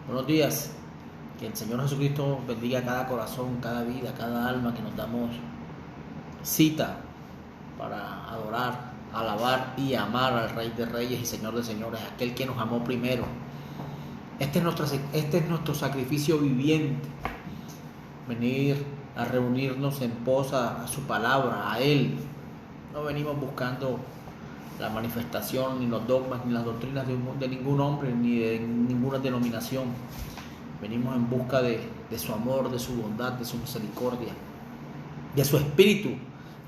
Buenos días, que el Señor Jesucristo bendiga cada corazón, cada vida, cada alma que nos damos cita para adorar, alabar y amar al Rey de Reyes y Señor de Señores, aquel que nos amó primero. Este es nuestro sacrificio viviente, venir a reunirnos en pos a su palabra, a Él. No venimos buscando la manifestación, ni los dogmas, ni las doctrinas de ningún hombre, ni de ninguna denominación. Venimos en busca de su amor, de su bondad, de su misericordia, de su espíritu,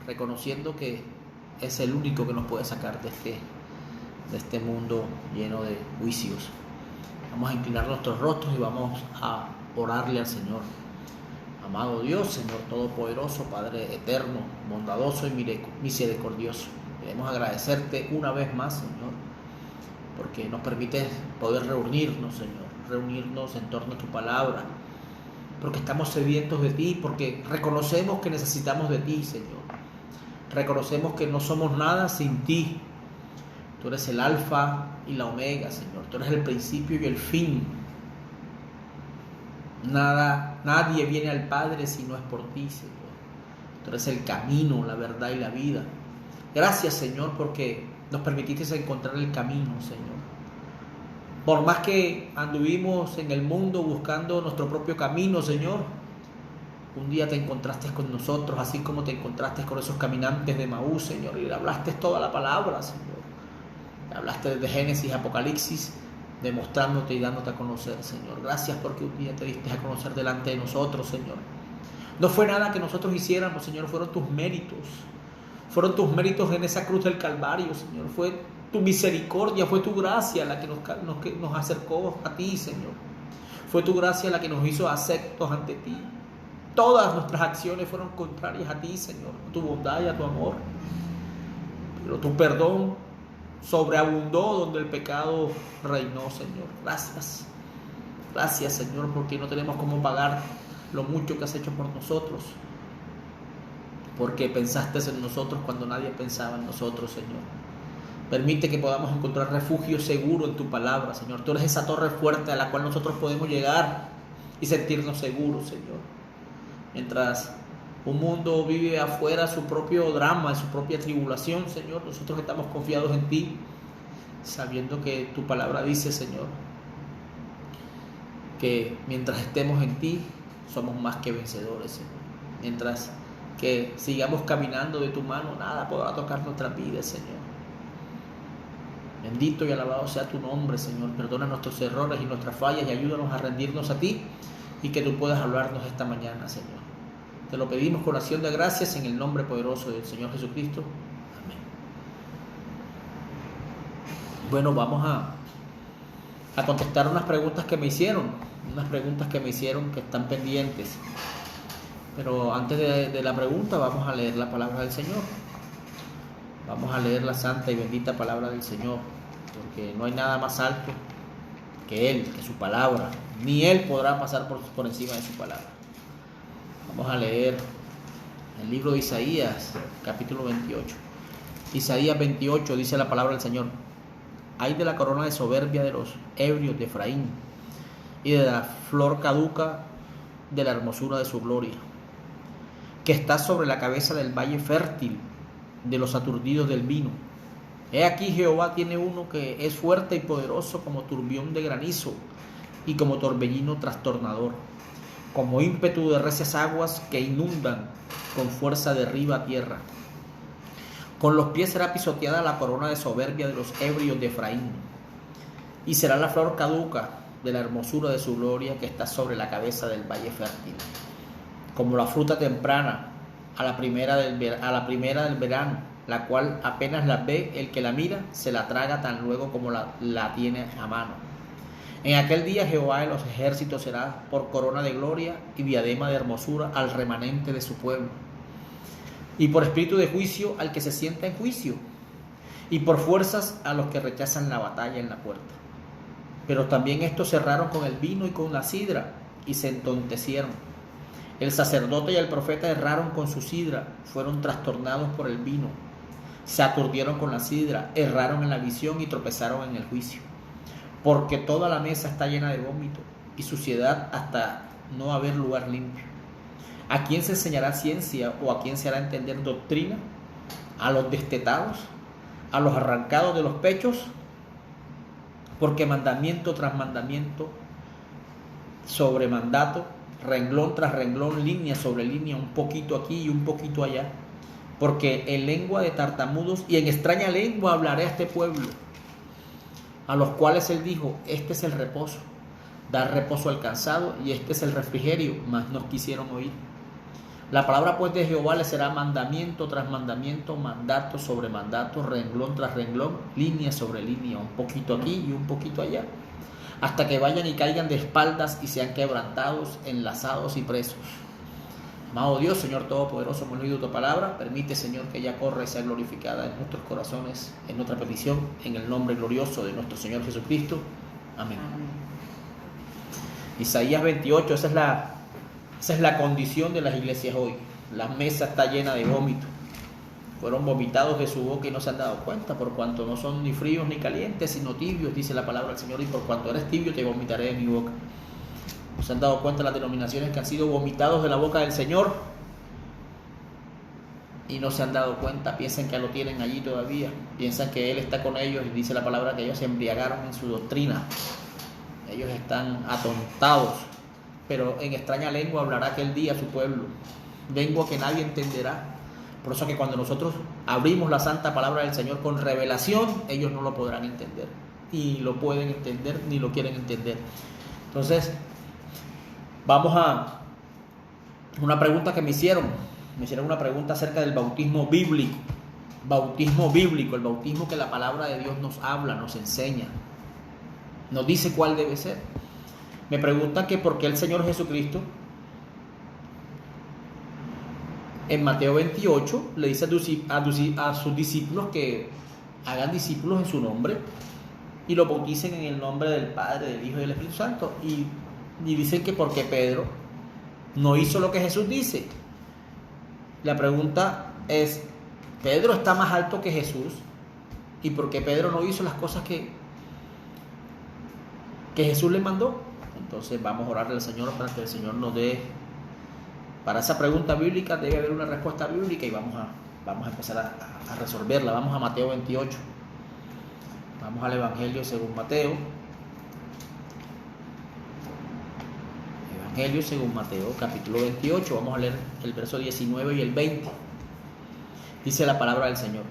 reconociendo que es el único que nos puede sacar de este mundo lleno de juicios. Vamos a inclinar nuestros rostros y vamos a orarle al Señor. Amado Dios, Señor Todopoderoso, Padre eterno, bondadoso y misericordioso, queremos agradecerte una vez más, Señor, porque nos permites poder reunirnos, Señor, reunirnos en torno a tu palabra, porque estamos sedientos de ti, porque reconocemos que necesitamos de ti, Señor. Reconocemos que no somos nada sin ti. Tú eres el alfa y la omega, Señor. Tú eres el principio y el fin. Nadie viene al Padre si no es por ti, Señor. Tú eres el camino, la verdad y la vida. Gracias, Señor, porque nos permitiste encontrar el camino, Señor. Por más que anduvimos en el mundo buscando nuestro propio camino, Señor, un día te encontraste con nosotros, así como te encontraste con esos caminantes de Maús, Señor, y le hablaste toda la palabra, Señor. Le hablaste desde Génesis, Apocalipsis, demostrándote y dándote a conocer, Señor. Gracias porque un día te diste a conocer delante de nosotros, Señor. No fue nada que nosotros hiciéramos, Señor, fueron tus méritos. Fueron tus méritos en esa cruz del Calvario, Señor. Fue tu misericordia, fue tu gracia la que nos acercó a ti, Señor. Fue tu gracia la que nos hizo aceptos ante ti. Todas nuestras acciones fueron contrarias a ti, Señor, a tu bondad y a tu amor. Pero tu perdón sobreabundó donde el pecado reinó, Señor. Gracias. Gracias, Señor, porque no tenemos cómo pagar lo mucho que has hecho por nosotros. Porque pensaste en nosotros cuando nadie pensaba en nosotros, Señor. Permite que podamos encontrar refugio seguro en tu palabra, Señor. Tú eres esa torre fuerte a la cual nosotros podemos llegar y sentirnos seguros, Señor. Mientras un mundo vive afuera su propio drama, su propia tribulación, Señor, nosotros estamos confiados en ti, sabiendo que tu palabra dice, Señor, que mientras estemos en ti, somos más que vencedores, Señor. Mientras que sigamos caminando de tu mano, nada podrá tocar nuestras vidas, Señor. Bendito y alabado sea tu nombre, Señor. Perdona nuestros errores y nuestras fallas y ayúdanos a rendirnos a ti y que tú puedas hablarnos esta mañana, Señor. Te lo pedimos con acción de gracias en el nombre poderoso del Señor Jesucristo. Amén. Bueno, vamos a contestar unas preguntas que me hicieron. Que están pendientes. Pero antes de la pregunta vamos a leer la palabra del Señor. Vamos a leer la santa y bendita palabra del Señor, porque no hay nada más alto que Él, que su palabra. Ni Él podrá pasar por encima de su palabra. Vamos a leer el libro de Isaías, capítulo 28. Isaías 28 dice la palabra del Señor: ay de la corona de soberbia de los ebrios de Efraín, y de la flor caduca de la hermosura de su gloria, que está sobre la cabeza del valle fértil, de los aturdidos del vino. He aquí Jehová tiene uno que es fuerte y poderoso como turbión de granizo y como torbellino trastornador, como ímpetu de recias aguas que inundan con fuerza derriba a tierra. Con los pies será pisoteada la corona de soberbia de los ebrios de Efraín, y será la flor caduca de la hermosura de su gloria que está sobre la cabeza del valle fértil, como la fruta temprana a la primera del verano, la cual apenas la ve el que la mira, se la traga tan luego como la tiene a mano. En aquel día Jehová de los ejércitos será por corona de gloria y diadema de hermosura al remanente de su pueblo, y por espíritu de juicio al que se sienta en juicio, y por fuerzas a los que rechazan la batalla en la puerta. Pero también estos cerraron con el vino y con la sidra, y se entontecieron. El sacerdote y el profeta erraron con su sidra, fueron trastornados por el vino, se aturdieron con la sidra, erraron en la visión y tropezaron en el juicio. Porque toda la mesa está llena de vómito y suciedad hasta no haber lugar limpio. ¿A quién se enseñará ciencia o a quién se hará entender doctrina? ¿A los destetados? ¿A los arrancados de los pechos? Porque mandamiento tras mandamiento sobre mandato, renglón tras renglón, línea sobre línea, un poquito aquí y un poquito allá. Porque en lengua de tartamudos y en extraña lengua hablaré a este pueblo, a los cuales él dijo: este es el reposo, dar reposo al cansado, y este es el refrigerio, mas no quisieron oír. La palabra pues de Jehová les será mandamiento tras mandamiento, mandato sobre mandato, renglón tras renglón, línea sobre línea, un poquito aquí y un poquito allá, hasta que vayan y caigan de espaldas y sean quebrantados, enlazados y presos. Amado Dios, Señor Todopoderoso, hemos leído tu palabra. Permite, Señor, que ella corra y sea glorificada en nuestros corazones, en nuestra petición, en el nombre glorioso de nuestro Señor Jesucristo. Amén. Isaías 28, esa es la condición de las iglesias hoy. La mesa está llena de vómito. Fueron vomitados de su boca y no se han dado cuenta, por cuanto no son ni fríos ni calientes, sino tibios, dice la palabra del Señor, y por cuanto eres tibio te vomitaré de mi boca. ¿No se han dado cuenta las denominaciones que han sido vomitados de la boca del Señor? Y no se han dado cuenta, piensan que lo tienen allí todavía, piensan que Él está con ellos, y dice la palabra que ellos se embriagaron en su doctrina. Ellos están atontados, pero en extraña lengua hablará aquel día a su pueblo, lengua que nadie entenderá. Por eso que cuando nosotros abrimos la santa palabra del Señor con revelación, ellos no lo podrán entender, ni lo pueden entender, ni lo quieren entender. Entonces, vamos a una pregunta que me hicieron una pregunta acerca del bautismo bíblico. Bautismo bíblico, el bautismo que la palabra de Dios nos habla, nos enseña, nos dice cuál debe ser. Me preguntan que por qué el Señor Jesucristo en Mateo 28 le dice a sus discípulos que hagan discípulos en su nombre y lo bauticen en el nombre del Padre, del Hijo y del Espíritu Santo. Y dicen que porque Pedro no hizo lo que Jesús dice. La pregunta es: ¿Pedro está más alto que Jesús? ¿Y por qué Pedro no hizo las cosas que Jesús le mandó? Entonces vamos a orarle al Señor para que el Señor nos dé. Para esa pregunta bíblica debe haber una respuesta bíblica y vamos a empezar a resolverla. Vamos a Mateo 28. Vamos al Evangelio según Mateo. Evangelio según Mateo, capítulo 28. Vamos a leer el verso 19 y el 20. Dice la palabra del Señor: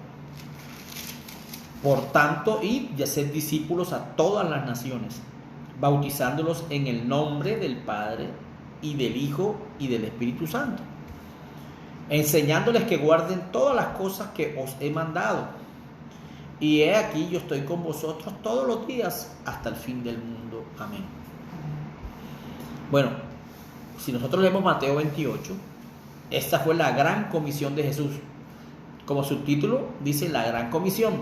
por tanto, id y haced discípulos a todas las naciones, bautizándolos en el nombre del Padre y del Hijo y del Espíritu Santo, enseñándoles que guarden todas las cosas que os he mandado. Y he aquí, yo estoy con vosotros todos los días hasta el fin del mundo. Amén. Bueno, si nosotros leemos Mateo 28, esta fue la gran comisión de Jesús. Como subtítulo dice la gran comisión.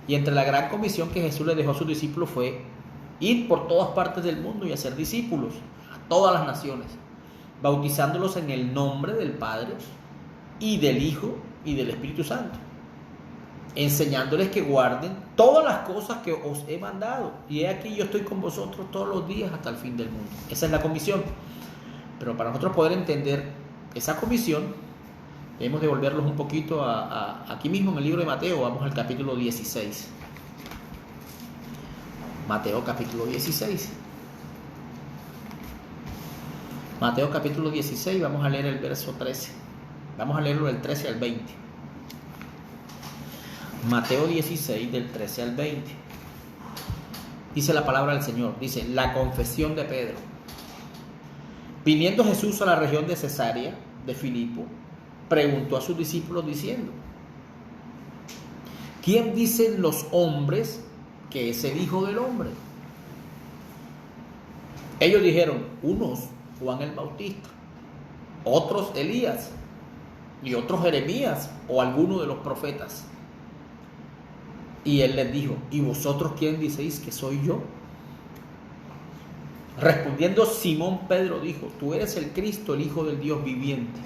Y entre la gran comisión que Jesús le dejó a sus discípulos fue ir por todas partes del mundo y hacer discípulos a todas las naciones, bautizándolos en el nombre del Padre y del Hijo y del Espíritu Santo, enseñándoles que guarden todas las cosas que os he mandado. Y he aquí, yo estoy con vosotros todos los días hasta el fin del mundo. Esa es la comisión. Pero para nosotros poder entender esa comisión, Debemos devolverlos un poquito aquí mismo en el libro de Mateo. Vamos al capítulo 16. Mateo capítulo 16. Mateo capítulo 16, vamos a leer el verso 13. Vamos a leerlo del 13 al 20. Mateo 16, del 13 al 20. Dice la palabra del Señor, dice, la confesión de Pedro. Viniendo Jesús a la región de Cesarea de Filipo, preguntó a sus discípulos diciendo, ¿quién dicen los hombres que es el Hijo del Hombre? Ellos dijeron, unos Juan el Bautista, otros Elías y otros Jeremías o alguno de los profetas. Y él les dijo, ¿y vosotros quién decís que soy yo? Respondiendo Simón Pedro dijo, tú eres el Cristo, el Hijo del Dios viviente.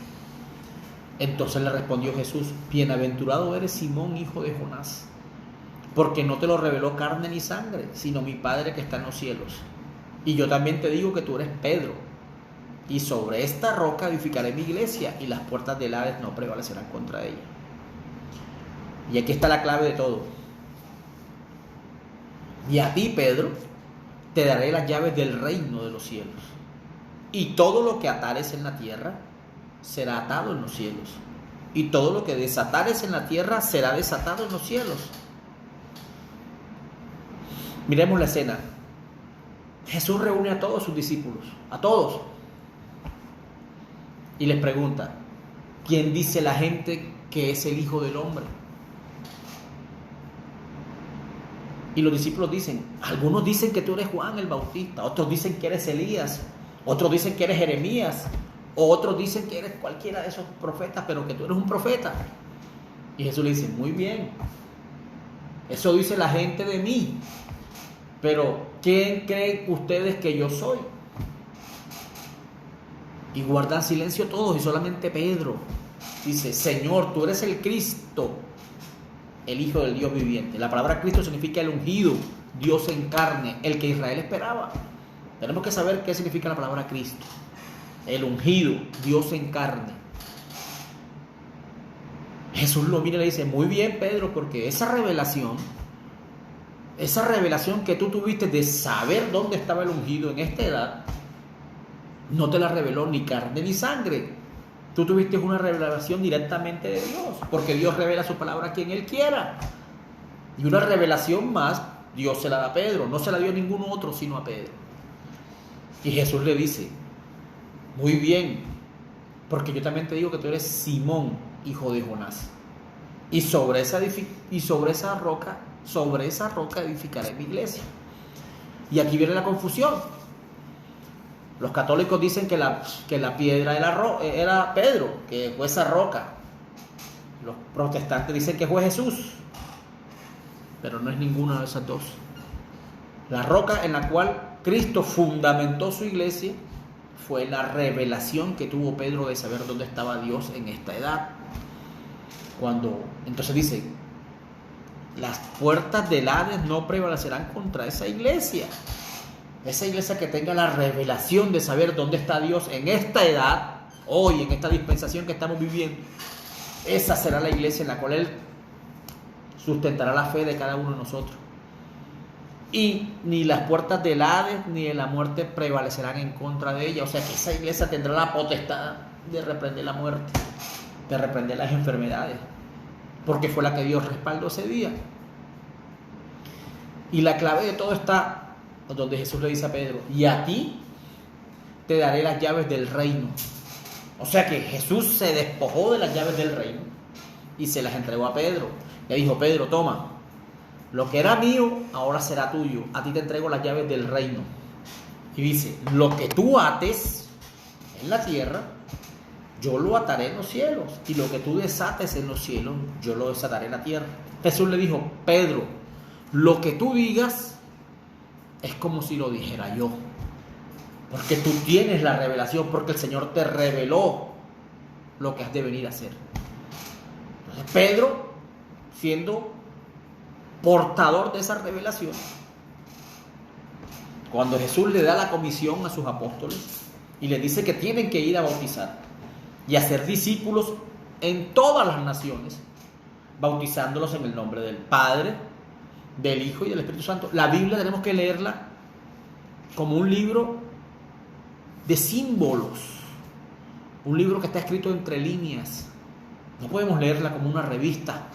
Entonces le respondió Jesús, bienaventurado eres Simón, hijo de Jonás, porque no te lo reveló carne ni sangre, sino mi Padre que está en los cielos. Y yo también te digo que tú eres Pedro, y sobre esta roca edificaré mi iglesia, y las puertas del Hades no prevalecerán contra ella. Y aquí está la clave de todo. Y a ti, Pedro, te daré las llaves del reino de los cielos. Y todo lo que atares en la tierra será atado en los cielos. Y todo lo que desatares en la tierra será desatado en los cielos. Miremos la escena. Jesús reúne a todos sus discípulos, a todos. Y les pregunta, ¿quién dice la gente que es el Hijo del Hombre? Y los discípulos dicen, algunos dicen que tú eres Juan el Bautista, otros dicen que eres Elías, otros dicen que eres Jeremías, o otros dicen que eres cualquiera de esos profetas, pero que tú eres un profeta. Y Jesús le dice, muy bien, eso dice la gente de mí, pero ¿quién creen ustedes que yo soy? Y guardan silencio todos, y solamente Pedro dice, Señor, tú eres el Cristo, el Hijo del Dios viviente. La palabra Cristo significa el ungido, Dios en carne, el que Israel esperaba. Tenemos que saber qué significa la palabra Cristo. El ungido, Dios en carne. Jesús lo mira y le dice, muy bien, Pedro, porque esa revelación que tú tuviste de saber dónde estaba el ungido en esta edad, no te la reveló ni carne ni sangre. Tú tuviste una revelación directamente de Dios, porque Dios revela su palabra a quien Él quiera. Y una revelación más, Dios se la da a Pedro, no se la dio a ningún otro sino a Pedro. Y Jesús le dice, muy bien, porque yo también te digo que tú eres Simón, hijo de Jonás. Y sobre esa roca edificaré mi iglesia. Y aquí viene la confusión. Los católicos dicen que la piedra era Pedro, que fue esa roca. Los protestantes dicen que fue Jesús, pero no es ninguna de esas dos. La roca en la cual Cristo fundamentó su iglesia fue la revelación que tuvo Pedro de saber dónde estaba Dios en esta edad. Entonces dice, las puertas del Hades no prevalecerán contra esa iglesia. Esa iglesia que tenga la revelación de saber dónde está Dios en esta edad, hoy, en esta dispensación que estamos viviendo, esa será la iglesia en la cual Él sustentará la fe de cada uno de nosotros. Y ni las puertas del Hades ni de la muerte prevalecerán en contra de ella. O sea que esa iglesia tendrá la potestad de reprender la muerte, de reprender las enfermedades, porque fue la que Dios respaldó ese día. Y la clave de todo está donde Jesús le dice a Pedro, y a ti te daré las llaves del reino. O sea que Jesús se despojó de las llaves del reino y se las entregó a Pedro. Le dijo, Pedro, toma, lo que era mío ahora será tuyo, a ti te entrego las llaves del reino. Y dice, lo que tú ates en la tierra, yo lo ataré en los cielos, y lo que tú desates en los cielos, yo lo desataré en la tierra. Jesús le dijo, Pedro, lo que tú digas es como si lo dijera yo, porque tú tienes la revelación, porque el Señor te reveló lo que has de venir a hacer. Entonces Pedro, siendo portador de esa revelación, cuando Jesús le da la comisión a sus apóstoles y les dice que tienen que ir a bautizar y hacer discípulos en todas las naciones, bautizándolos en el nombre del Padre, del Hijo y del Espíritu Santo. La Biblia tenemos que leerla como un libro de símbolos, un libro que está escrito entre líneas. No podemos leerla como una revista.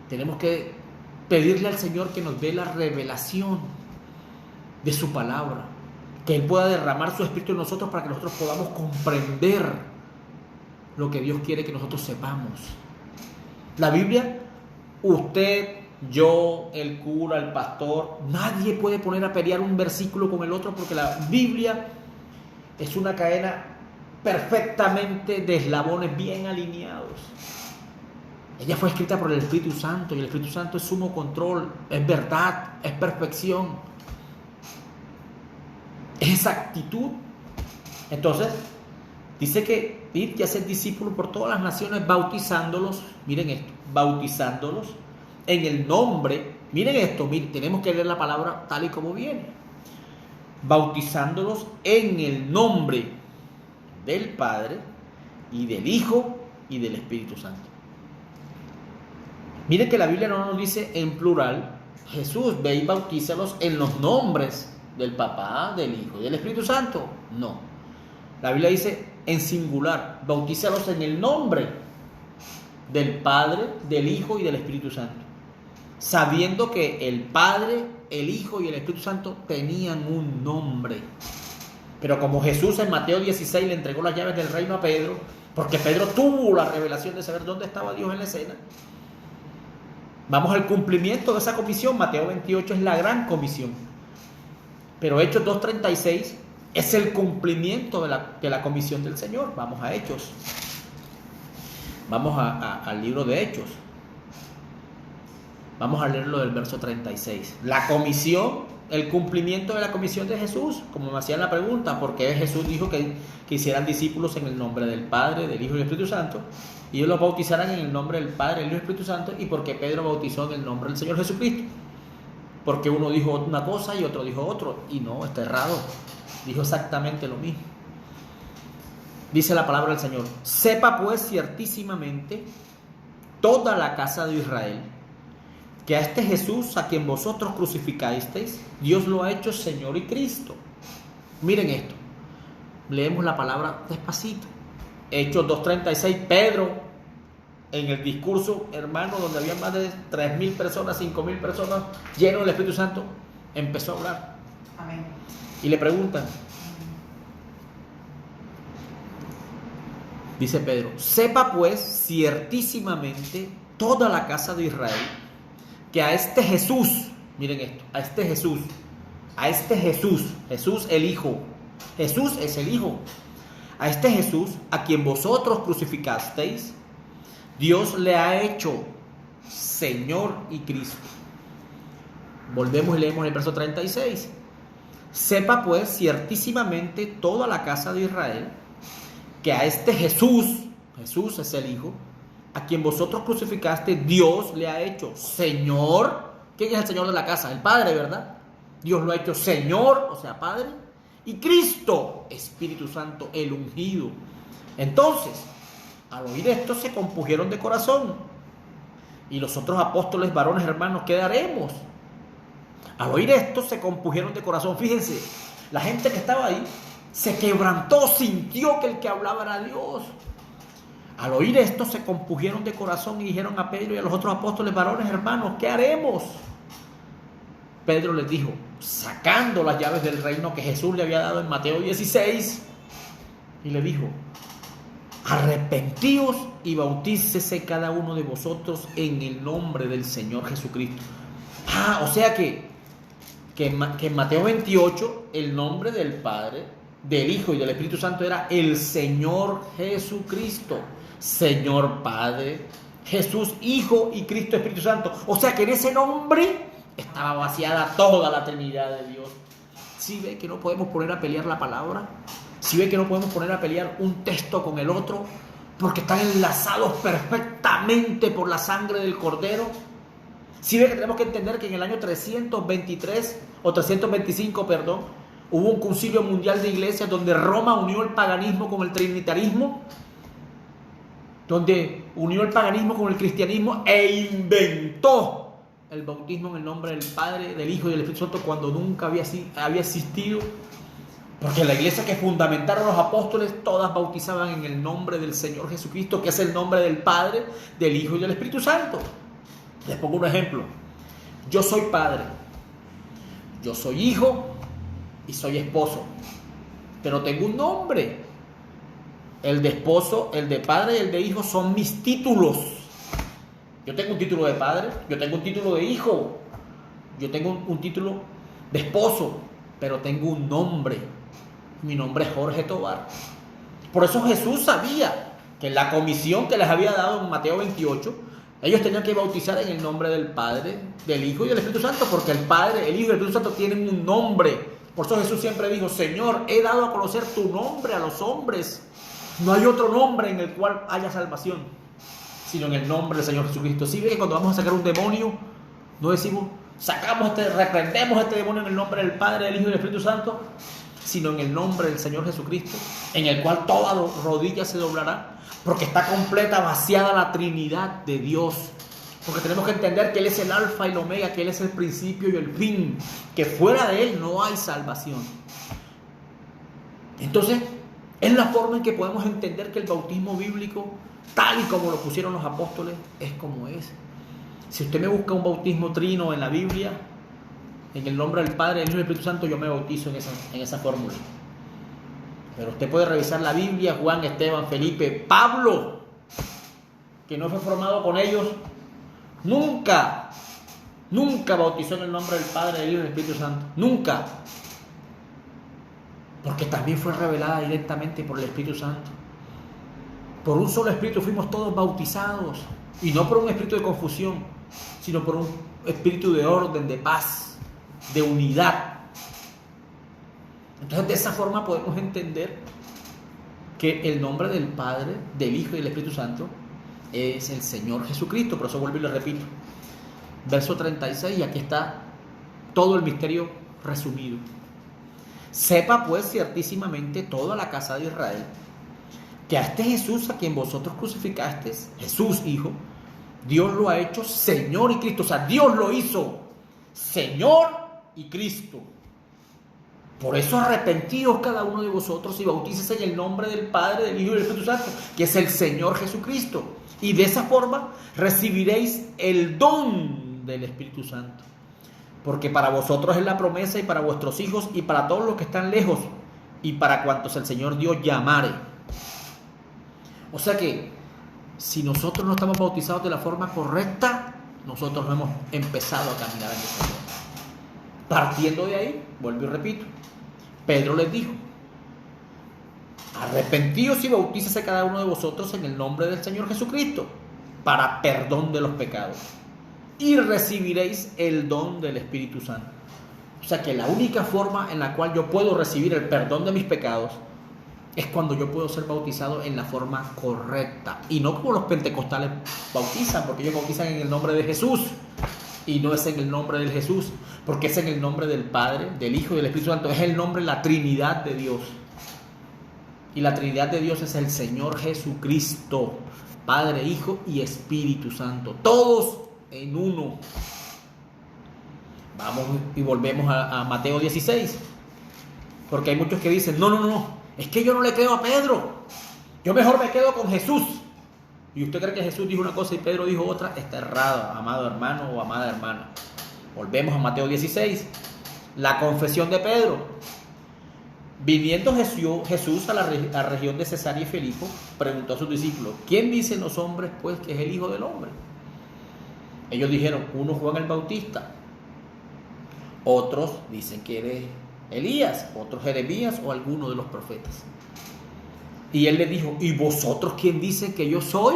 Tenemos que pedirle al Señor que nos dé la revelación de su palabra, que Él pueda derramar su Espíritu en nosotros para que nosotros podamos comprender lo que Dios quiere que nosotros sepamos. La Biblia, usted, yo, el cura, el pastor, nadie puede poner a pelear un versículo con el otro, porque la Biblia es una cadena perfectamente de eslabones bien alineados. Ella fue escrita por el Espíritu Santo, y el Espíritu Santo es sumo control, es verdad, es perfección, es exactitud. Entonces, dice que id y haced discípulos por todas las naciones, bautizándolos, miren esto, bautizándolos en el nombre, miren esto, miren, tenemos que leer la palabra tal y como viene, bautizándolos en el nombre del Padre y del Hijo y del Espíritu Santo. Miren que la Biblia no nos dice en plural, Jesús, ve y bautízalos en los nombres del Papá, del Hijo y del Espíritu Santo. No. La Biblia dice en singular, bautízalos en el nombre del Padre, del Hijo y del Espíritu Santo. Sabiendo que el Padre, el Hijo y el Espíritu Santo tenían un nombre. Pero como Jesús en Mateo 16 le entregó las llaves del reino a Pedro, porque Pedro tuvo la revelación de saber dónde estaba Dios en la escena, vamos al cumplimiento de esa comisión. Mateo 28 es la gran comisión, pero Hechos 2:36 es el cumplimiento de la comisión del Señor. Vamos a Hechos, vamos al libro de Hechos, vamos a leerlo del verso 36. La comisión, el cumplimiento de la comisión de Jesús, como me hacían la pregunta, porque Jesús dijo que hicieran discípulos en el nombre del Padre, del Hijo y del Espíritu Santo, y ellos los bautizaran en el nombre del Padre, del Hijo y del Espíritu Santo, y porque Pedro bautizó en el nombre del Señor Jesucristo, porque uno dijo una cosa y otro dijo otro, y no, está errado, dijo exactamente lo mismo. Dice la palabra del Señor: sepa pues ciertísimamente toda la casa de Israel que a este Jesús a quien vosotros crucificasteis, Dios lo ha hecho Señor y Cristo. Miren esto, leemos la palabra despacito. Hechos 2:36, Pedro, en el discurso, hermano, donde había más de 3,000 personas, 5,000 personas, llenos del Espíritu Santo, empezó a hablar. Amén. Y le preguntan, dice Pedro: sepa pues ciertísimamente toda la casa de Israel que a este Jesús, miren esto, a este Jesús, Jesús el Hijo, Jesús es el Hijo, a este Jesús a quien vosotros crucificasteis, Dios le ha hecho Señor y Cristo. Volvemos y leemos el verso 36. Sepa pues ciertísimamente toda la casa de Israel que a este Jesús es el Hijo, a quien vosotros crucificaste, Dios le ha hecho Señor. ¿Quién es el Señor de la casa? El Padre, ¿verdad? Dios lo ha hecho Señor, o sea, Padre, y Cristo, Espíritu Santo, el ungido. Entonces, al oír esto, se compungieron de corazón. Y los otros apóstoles, varones hermanos, ¿qué haremos? Al oír esto, se compungieron de corazón. Fíjense, la gente que estaba ahí se quebrantó, sintió que el que hablaba era Dios. Al oír esto, se compungieron de corazón y dijeron a Pedro y a los otros apóstoles, varones hermanos, ¿qué haremos? Pedro les dijo, sacando las llaves del reino que Jesús le había dado en Mateo 16, y le dijo: arrepentíos y bautícese cada uno de vosotros en el nombre del Señor Jesucristo. O sea que en Mateo 28 el nombre del Padre, del Hijo y del Espíritu Santo era el Señor Jesucristo. Señor Padre, Jesús Hijo y Cristo Espíritu Santo. O sea que en ese nombre estaba vaciada toda la Trinidad de Dios. ¿Sí ve que no podemos poner a pelear la palabra? ¿Sí ve que no podemos poner a pelear un texto con el otro? Porque están enlazados perfectamente por la sangre del Cordero. ¿Sí ve que tenemos que entender que en el año 323 o 325, perdón, hubo un concilio mundial de iglesias donde Roma unió el paganismo con el trinitarismo? donde unió el paganismo con el cristianismo e inventó el bautismo en el nombre del Padre, del Hijo y del Espíritu Santo cuando nunca había existido. Porque la iglesia que fundamentaron los apóstoles, todas bautizaban en el nombre del Señor Jesucristo, que es el nombre del Padre, del Hijo y del Espíritu Santo. Les pongo un ejemplo. Yo soy padre, yo soy hijo y soy esposo, pero tengo un nombre. El de esposo, el de padre y el de hijo son mis títulos. Yo tengo un título de padre, yo tengo un título de hijo, yo tengo un título de esposo, pero tengo un nombre. Mi nombre es Jorge Tobar. Por eso Jesús sabía que en la comisión que les había dado en Mateo 28, ellos tenían que bautizar en el nombre del Padre, del Hijo y del Espíritu Santo, porque el Padre, el Hijo y el Espíritu Santo tienen un nombre. Por eso Jesús siempre dijo: Señor, he dado a conocer tu nombre a los hombres. No hay otro nombre en el cual haya salvación, sino en el nombre del Señor Jesucristo. ¿Sí ve que cuando vamos a sacar un demonio, no decimos, reprendemos este demonio en el nombre del Padre, del Hijo y del Espíritu Santo, sino en el nombre del Señor Jesucristo, en el cual toda rodilla se doblará, porque está completa, vaciada la Trinidad de Dios? Porque tenemos que entender que Él es el alfa y el omega, que Él es el principio y el fin, que fuera de Él no hay salvación. Entonces, es la forma en que podemos entender que el bautismo bíblico, tal y como lo pusieron los apóstoles, es como es. Si usted me busca un bautismo trino en la Biblia, en el nombre del Padre, del Hijo y del Espíritu Santo, yo me bautizo en esa fórmula. Pero usted puede revisar la Biblia, Juan, Esteban, Felipe, Pablo, que no fue formado con ellos, nunca bautizó en el nombre del Padre, del Hijo y del Espíritu Santo. Nunca. Porque también fue revelada directamente por el Espíritu Santo. Por un solo Espíritu fuimos todos bautizados. Y no por un espíritu de confusión, sino por un espíritu de orden, de paz, de unidad. Entonces, de esa forma podemos entender que el nombre del Padre, del Hijo y del Espíritu Santo es el Señor Jesucristo. Por eso vuelvo y lo repito. Verso 36, y aquí está todo el misterio resumido. Sepa pues ciertísimamente toda la casa de Israel que a este Jesús a quien vosotros crucificasteis, Jesús Hijo, Dios lo ha hecho Señor y Cristo. O sea, Dios lo hizo Señor y Cristo. Por eso arrepentíos cada uno de vosotros y bautícese en el nombre del Padre, del Hijo y del Espíritu Santo, que es el Señor Jesucristo. Y de esa forma recibiréis el don del Espíritu Santo. Porque para vosotros es la promesa, y para vuestros hijos, y para todos los que están lejos, y para cuantos el Señor Dios llamare. O sea que, si nosotros no estamos bautizados de la forma correcta, nosotros no hemos empezado a caminar en el Señor. Partiendo de ahí, vuelvo y repito, Pedro les dijo: arrepentíos y bautícese cada uno de vosotros en el nombre del Señor Jesucristo, para perdón de los pecados, y recibiréis el don del Espíritu Santo. O sea que la única forma en la cual yo puedo recibir el perdón de mis pecados es cuando yo puedo ser bautizado en la forma correcta, y no como los pentecostales bautizan, porque ellos bautizan en el nombre de Jesús, y no es en el nombre del Jesús, porque es en el nombre del Padre, del Hijo y del Espíritu Santo. Es el nombre, la Trinidad de Dios, y la Trinidad de Dios es el Señor Jesucristo, Padre, Hijo y Espíritu Santo, todos en uno. Vamos y volvemos a Mateo 16, porque hay muchos que dicen: no, es que yo no le creo a Pedro, yo mejor me quedo con Jesús. Y usted cree que Jesús dijo una cosa y Pedro dijo otra, está errado, amado hermano o amada hermana. Volvemos a Mateo 16, la confesión de Pedro. Viniendo Jesús a la región de Cesarea y Filipo, preguntó a sus discípulos: ¿quién dicen los hombres pues que es el Hijo del Hombre? Ellos dijeron: uno Juan el Bautista, otros dicen que eres Elías, otros Jeremías o alguno de los profetas. Y él les dijo: ¿y vosotros quién dicen que yo soy?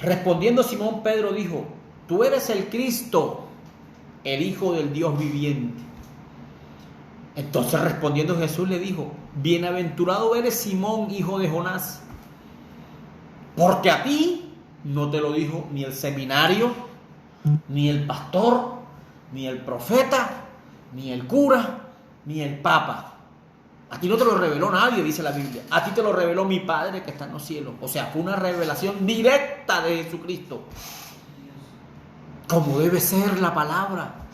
Respondiendo Simón Pedro dijo: tú eres el Cristo, el Hijo del Dios viviente. Entonces respondiendo Jesús le dijo: bienaventurado eres Simón, hijo de Jonás, porque a ti no te lo dijo ni el seminario, ni el pastor, ni el profeta, ni el cura, ni el papa. A ti no te lo reveló nadie, dice la Biblia. A ti te lo reveló mi Padre que está en los cielos. O sea, fue una revelación directa de Jesucristo. Como debe ser la palabra.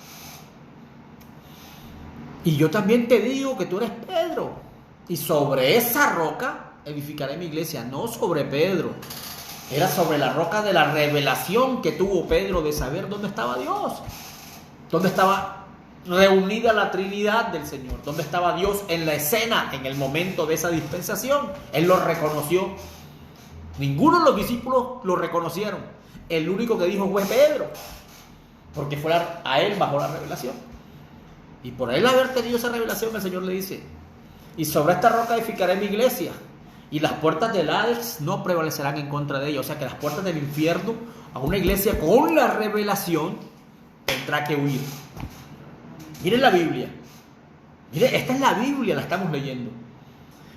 Y yo también te digo que tú eres Pedro. Y sobre esa roca edificaré mi iglesia. No sobre Pedro. Era sobre la roca de la revelación que tuvo Pedro de saber dónde estaba Dios. Dónde estaba reunida la Trinidad del Señor, donde estaba Dios en la escena en el momento de esa dispensación. Él lo reconoció. Ninguno de los discípulos lo reconocieron. El único que dijo fue Pedro, porque fue a él bajo la revelación. Y por él haber tenido esa revelación, el Señor le dice: y sobre esta roca edificaré mi iglesia, y las puertas del Hades no prevalecerán en contra de ella. O sea que las puertas del infierno, a una iglesia con la revelación, tendrá que huir. Miren la Biblia. Miren, esta es la Biblia, la estamos leyendo.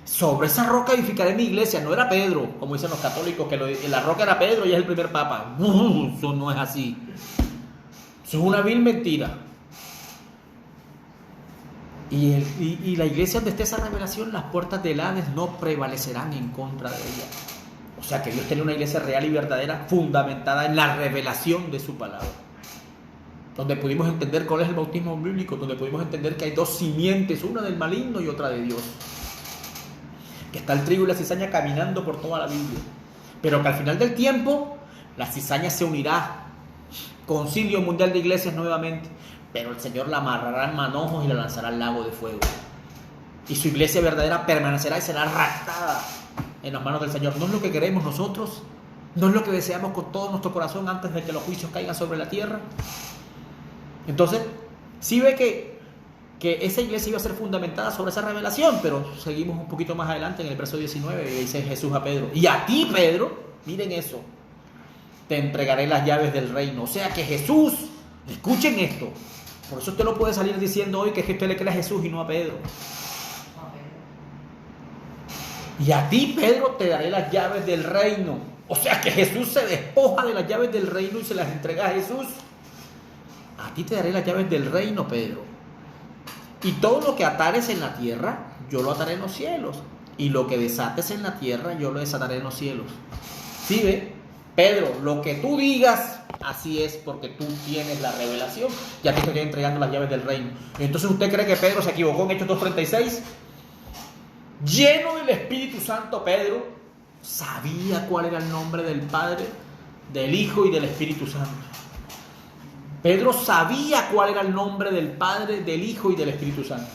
Sobre esa roca edificaré mi iglesia. No era Pedro, como dicen los católicos, que la roca era Pedro y es el primer papa. Eso no es así. Eso es una vil mentira. Y la iglesia donde esté esa revelación, las puertas del Hades no prevalecerán en contra de ella. O sea que Dios tiene una iglesia real y verdadera, fundamentada en la revelación de su palabra. Donde pudimos entender cuál es el bautismo bíblico, donde pudimos entender que hay dos simientes, una del maligno y otra de Dios. Que está el trigo y la cizaña caminando por toda la Biblia. Pero que al final del tiempo, la cizaña se unirá. Concilio Mundial de Iglesias nuevamente. Pero el Señor la amarrará en manojos y la lanzará al lago de fuego. Y su iglesia verdadera permanecerá y será raptada en las manos del Señor. No es lo que queremos nosotros. No es lo que deseamos con todo nuestro corazón antes de que los juicios caigan sobre la tierra. Entonces, sí ve que esa iglesia iba a ser fundamentada sobre esa revelación, pero seguimos un poquito más adelante en el verso 19 y dice Jesús a Pedro: y a ti, Pedro, miren eso, te entregaré las llaves del reino. O sea que Jesús, escuchen esto, por eso usted no puede salir diciendo hoy que usted le cree a Jesús y no a Pedro. Y a ti, Pedro, te daré las llaves del reino. O sea que Jesús se despoja de las llaves del reino y se las entrega a Jesús. A ti te daré las llaves del reino, Pedro. Y todo lo que atares en la tierra, yo lo ataré en los cielos. Y lo que desates en la tierra, yo lo desataré en los cielos. ¿Sí ve? Pedro, lo que tú digas, así es, porque tú tienes la revelación. Ya te estoy entregando las llaves del reino. Entonces, ¿usted cree que Pedro se equivocó en Hechos 2:36? Lleno del Espíritu Santo, Pedro sabía cuál era el nombre del Padre, del Hijo y del Espíritu Santo. Pedro sabía cuál era el nombre del Padre, del Hijo y del Espíritu Santo.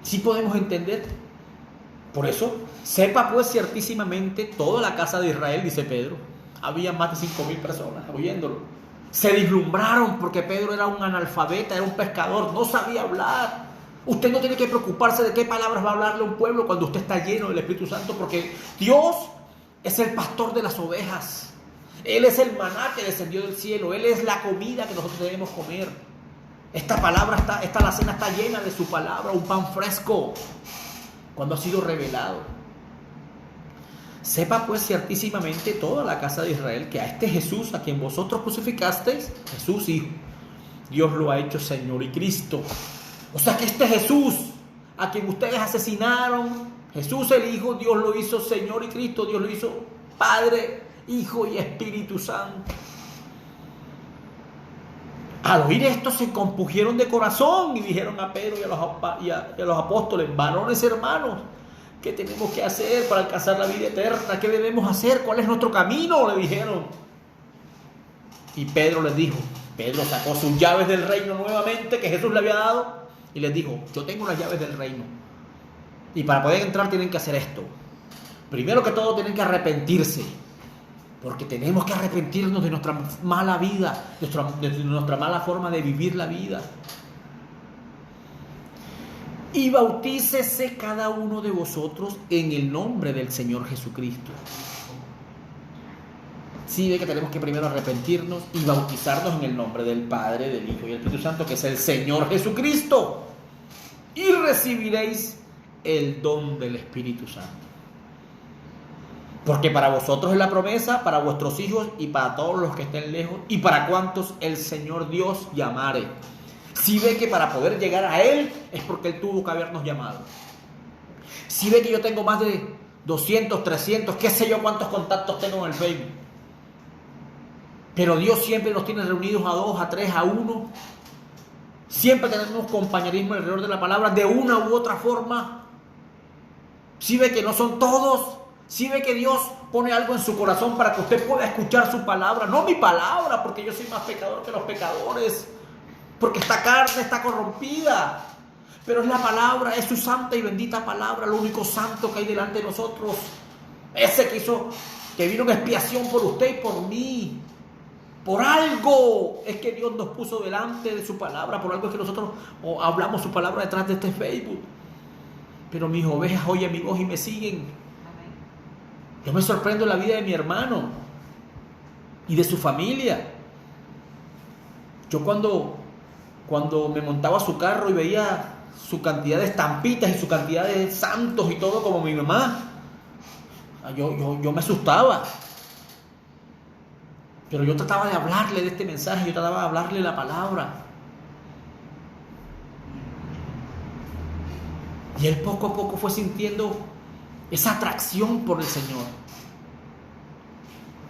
¿Sí podemos entender? Por eso, sepa pues ciertísimamente toda la casa de Israel, dice Pedro. Había más de 5,000 personas oyéndolo. Se deslumbraron porque Pedro era un analfabeta, era un pescador, no sabía hablar. Usted no tiene que preocuparse de qué palabras va a hablarle a un pueblo cuando usted está lleno del Espíritu Santo, porque Dios es el pastor de las ovejas. Él es el maná que descendió del cielo. Él es la comida que nosotros debemos comer. Esta la cena está llena de su palabra, un pan fresco, cuando ha sido revelado. Sepa pues ciertísimamente toda la casa de Israel que a este Jesús, a quien vosotros crucificasteis, Jesús Hijo, Dios lo ha hecho Señor y Cristo. O sea que este Jesús, a quien ustedes asesinaron, Jesús el Hijo, Dios lo hizo Señor y Cristo, Dios lo hizo Padre, Hijo y Espíritu Santo. Al oír esto se compungieron de corazón y dijeron a Pedro y a los apóstoles: varones hermanos, ¿qué tenemos que hacer para alcanzar la vida eterna? ¿Qué debemos hacer? ¿Cuál es nuestro camino?, le dijeron. Y Pedro les dijo, Pedro sacó sus llaves del reino nuevamente que Jesús le había dado y les dijo: yo tengo las llaves del reino. Y para poder entrar tienen que hacer esto. Primero que todo tienen que arrepentirse. Porque tenemos que arrepentirnos de nuestra mala vida, de nuestra mala forma de vivir la vida. Y bautícese cada uno de vosotros en el nombre del Señor Jesucristo. Sí, ve que tenemos que primero arrepentirnos y bautizarnos en el nombre del Padre, del Hijo y del Espíritu Santo, que es el Señor Jesucristo. Y recibiréis el don del Espíritu Santo. Porque para vosotros es la promesa, para vuestros hijos y para todos los que estén lejos y para cuantos el Señor Dios llamare. Si ve que para poder llegar a Él es porque Él tuvo que habernos llamado. Si ve que yo tengo más de 200, 300, qué sé yo cuántos contactos tengo en el Facebook, pero Dios siempre nos tiene reunidos a 2, a 3, a 1. Siempre tenemos compañerismo alrededor de la palabra de una u otra forma. Si ve que no son todos, si ve que Dios pone algo en su corazón para que usted pueda escuchar su palabra, no mi palabra, porque yo soy más pecador que los pecadores, porque esta carne está corrompida, pero es la palabra, es su santa y bendita palabra, lo único santo que hay delante de nosotros, ese que vino en expiación por usted y por mí. Por algo es que Dios nos puso delante de su palabra, por algo es que nosotros hablamos su palabra detrás de este Facebook. Pero mis ovejas oyen mi voz y me siguen. Yo me sorprendo en la vida de mi hermano y de su familia. Yo cuando me montaba a su carro y veía su cantidad de estampitas y su cantidad de santos y todo como mi mamá, yo me asustaba. Pero yo trataba de hablarle de este mensaje, yo trataba de hablarle la palabra. Y él poco a poco fue sintiendo esa atracción por el Señor.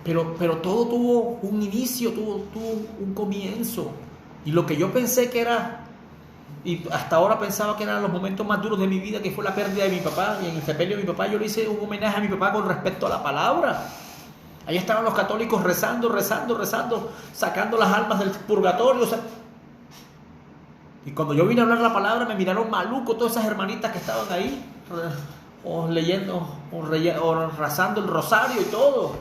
Pero todo tuvo un inicio, tuvo un comienzo. Y lo que yo pensé que era, y hasta ahora pensaba que eran los momentos más duros de mi vida, que fue la pérdida de mi papá, y en el sepelio de mi papá yo le hice un homenaje a mi papá con respecto a la palabra. Ahí estaban los católicos rezando, sacando las almas del purgatorio. Y cuando yo vine a hablar la palabra, me miraron maluco todas esas hermanitas que estaban ahí, leyendo, rezando el rosario y todo.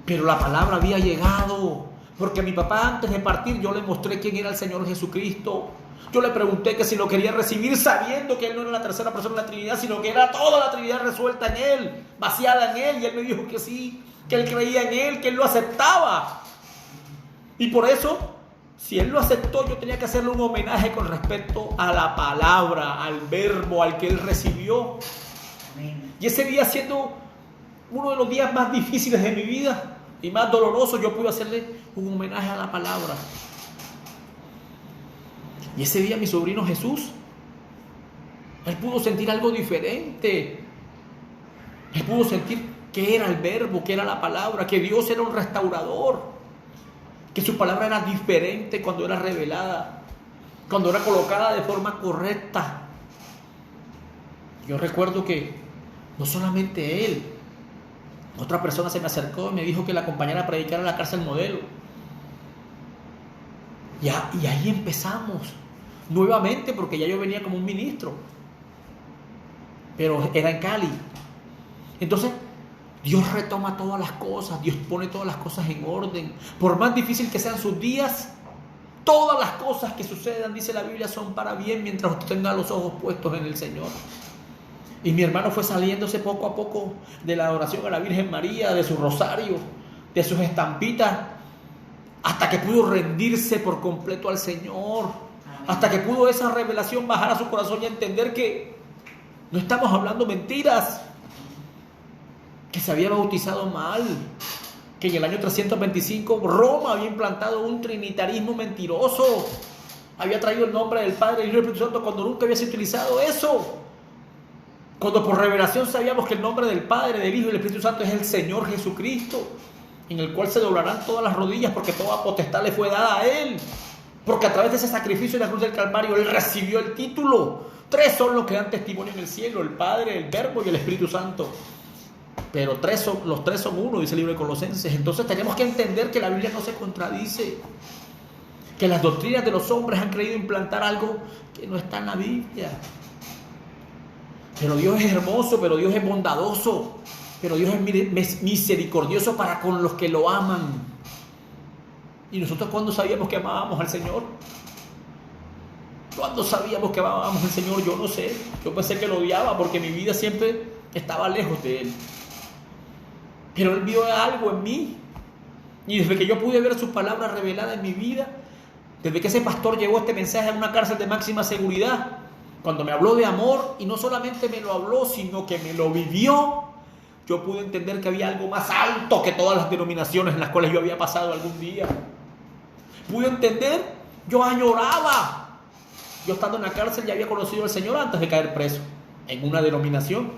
Pero la palabra había llegado, porque a mi papá antes de partir yo le mostré quién era el Señor Jesucristo. Yo le pregunté que si lo quería recibir sabiendo que Él no era la tercera persona de la Trinidad, sino que era toda la Trinidad resuelta en Él, vaciada en Él. Y Él me dijo que sí, que Él creía en Él, que Él lo aceptaba. Y por eso, si Él lo aceptó, yo tenía que hacerle un homenaje con respecto a la palabra, al verbo, al que Él recibió. Y ese día, siendo uno de los días más difíciles de mi vida y más dolorosos, yo pude hacerle un homenaje a la palabra. Y ese día mi sobrino Jesús, él pudo sentir algo diferente. Él pudo sentir que era el verbo, que era la palabra, que Dios era un restaurador, que su palabra era diferente cuando era revelada, cuando era colocada de forma correcta. Yo recuerdo que no solamente él, otra persona se me acercó y me dijo que la acompañara a predicar a la cárcel Modelo. Y ahí empezamos nuevamente, porque ya yo venía como un ministro, pero era en Cali. Entonces Dios retoma todas las cosas, Dios pone todas las cosas en orden. Por más difícil que sean sus días, todas las cosas que sucedan, dice la Biblia, son para bien mientras usted tenga los ojos puestos en el Señor. Y mi hermano fue saliéndose poco a poco de la adoración a la Virgen María, de su rosario, de sus estampitas, hasta que pudo rendirse por completo al Señor, hasta que pudo esa revelación bajar a su corazón y entender que no estamos hablando mentiras, que se había bautizado mal, que en el año 325 Roma había implantado un trinitarismo mentiroso, había traído el nombre del Padre, del Hijo y del Espíritu Santo cuando nunca había sido utilizado eso. Cuando por revelación sabíamos que el nombre del Padre, del Hijo y del Espíritu Santo es el Señor Jesucristo, en el cual se doblarán todas las rodillas porque toda potestad le fue dada a Él, porque a través de ese sacrificio en la cruz del Calvario Él recibió el título. 3 son los que dan testimonio en el cielo: el Padre, el Verbo y el Espíritu Santo. Pero los tres son uno, dice el libro de Colosenses. Entonces tenemos que entender que la Biblia no se contradice, que las doctrinas de los hombres han querido implantar algo que no está en la Biblia. Pero Dios es hermoso, pero Dios es bondadoso, pero Dios es misericordioso para con los que lo aman. ¿Y nosotros cuándo sabíamos que amábamos al Señor? ¿Cuándo sabíamos que amábamos al Señor? Yo no sé. Yo pensé que lo odiaba porque mi vida siempre estaba lejos de Él. Pero Él vio algo en mí. Y desde que yo pude ver sus palabras reveladas en mi vida, desde que ese pastor llevó este mensaje a una cárcel de máxima seguridad, cuando me habló de amor, y no solamente me lo habló, sino que me lo vivió, yo pude entender que había algo más alto que todas las denominaciones en las cuales yo había pasado algún día. Pude entender, yo añoraba Yo estando en la cárcel ya había conocido al Señor antes de caer preso en una denominación.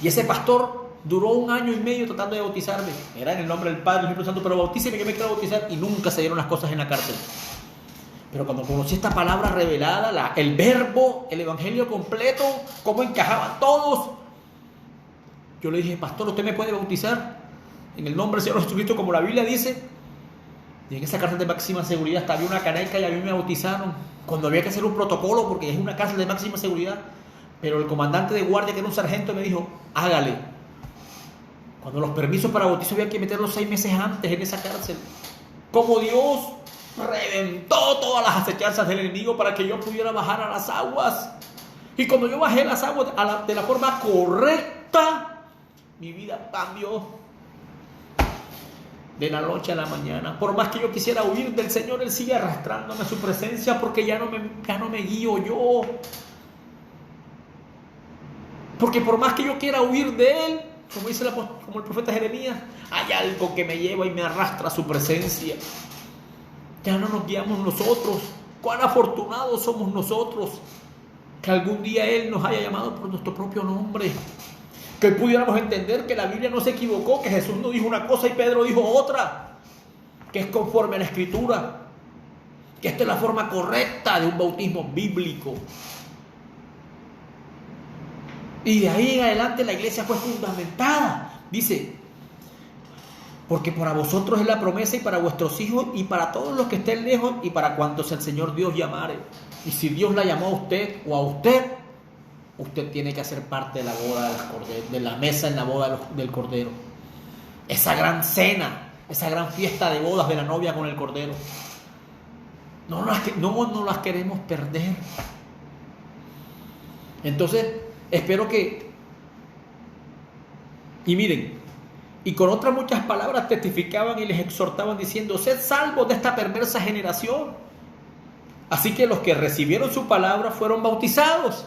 Y ese pastor duró 1 año y medio tratando de bautizarme. Era en el nombre del Padre, del Espíritu Santo, pero bautíceme, yo me quiero bautizar. Y nunca se dieron las cosas en la cárcel. Pero cuando conocí esta palabra revelada, el verbo, el evangelio completo, cómo encajaban todos, yo le dije, pastor, ¿usted me puede bautizar en el nombre del Señor Jesucristo como la Biblia dice? Y en esa cárcel de máxima seguridad hasta había una caneca y a mí me bautizaron cuando había que hacer un protocolo porque es una cárcel de máxima seguridad. Pero el comandante de guardia, que era un sargento, me dijo, hágale. Cuando los permisos para bautizo había que meterlos 6 meses antes en esa cárcel. Como Dios reventó todas las acechanzas del enemigo para que yo pudiera bajar a las aguas. Y cuando yo bajé a las aguas de la forma correcta, mi vida cambió de la noche a la mañana. Por más que yo quisiera huir del Señor, Él sigue arrastrándome a su presencia porque ya no me guío yo. Porque por más que yo quiera huir de Él, como dice como el profeta Jeremías, hay algo que me lleva y me arrastra a su presencia. Ya no nos guiamos nosotros. Cuán afortunados somos nosotros que algún día Él nos haya llamado por nuestro propio nombre. Que pudiéramos entender que la Biblia no se equivocó, que Jesús no dijo una cosa y Pedro dijo otra, que es conforme a la Escritura, que esta es la forma correcta de un bautismo bíblico. Y de ahí en adelante la iglesia fue fundamentada. Dice, porque para vosotros es la promesa y para vuestros hijos y para todos los que estén lejos y para cuantos el Señor Dios llamare. Y si Dios la llamó a usted o a usted, usted tiene que hacer parte de la boda del Cordero, de la mesa en la boda del Cordero. Esa gran cena, esa gran fiesta de bodas de la novia con el Cordero. No las queremos perder. Entonces, espero que... Y miren, y con otras muchas palabras testificaban y les exhortaban diciendo, sed salvos de esta perversa generación. Así que los que recibieron su palabra fueron bautizados.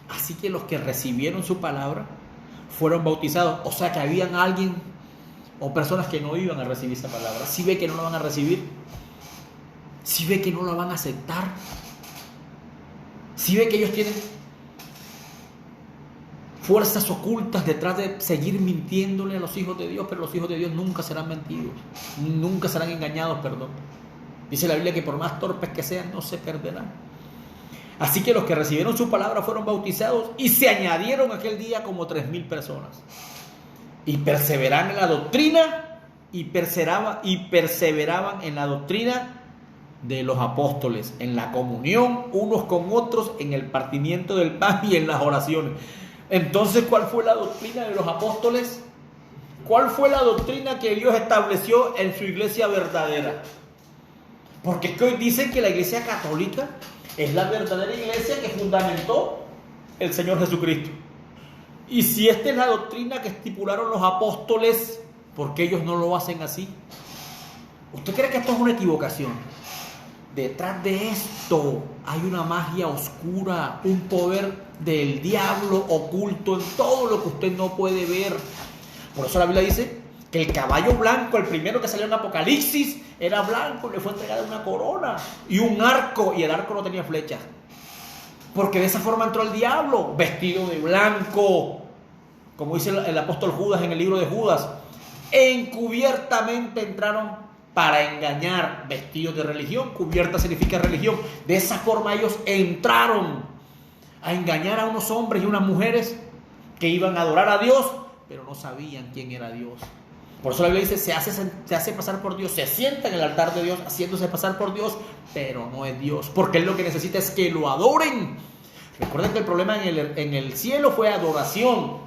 Así que los que recibieron su palabra fueron bautizados. O sea que habían alguien o personas que no iban a recibir esa palabra. Si ve que no la van a recibir, si ve que no la van a aceptar, si ve que ellos tienen fuerzas ocultas detrás de seguir mintiéndole a los hijos de Dios, pero los hijos de Dios nunca serán mentidos, nunca serán engañados, perdón. Dice la Biblia que por más torpes que sean, no se perderán. Así que los que recibieron su palabra fueron bautizados y se añadieron aquel día como 3,000 personas. Y perseveraban en la doctrina y perseveraban en la doctrina de los apóstoles, en la comunión unos con otros, en el partimiento del pan y en las oraciones. Entonces, ¿cuál fue la doctrina de los apóstoles? ¿Cuál fue la doctrina que Dios estableció en su iglesia verdadera? Porque es que hoy dicen que la iglesia católica es la verdadera iglesia que fundamentó el Señor Jesucristo. Y si esta es la doctrina que estipularon los apóstoles, ¿por qué ellos no lo hacen así? ¿Usted cree que esto es una equivocación? Detrás de esto hay una magia oscura, un poder del diablo oculto en todo lo que usted no puede ver. Por eso la Biblia dice que el caballo blanco, el primero que salió en Apocalipsis, era blanco, le fue entregada una corona y un arco, y el arco no tenía flechas. Porque de esa forma entró el diablo, vestido de blanco, como dice el apóstol Judas en el libro de Judas. Encubiertamente entraron para engañar, vestidos de religión. Cubierta significa religión. De esa forma ellos entraron a engañar a unos hombres y unas mujeres que iban a adorar a Dios, pero no sabían quién era Dios. Por eso la Biblia dice, se hace pasar por Dios, se sienta en el altar de Dios haciéndose pasar por Dios, pero no es Dios, porque Él lo que necesita es que lo adoren. Recuerden que el problema en el cielo fue adoración.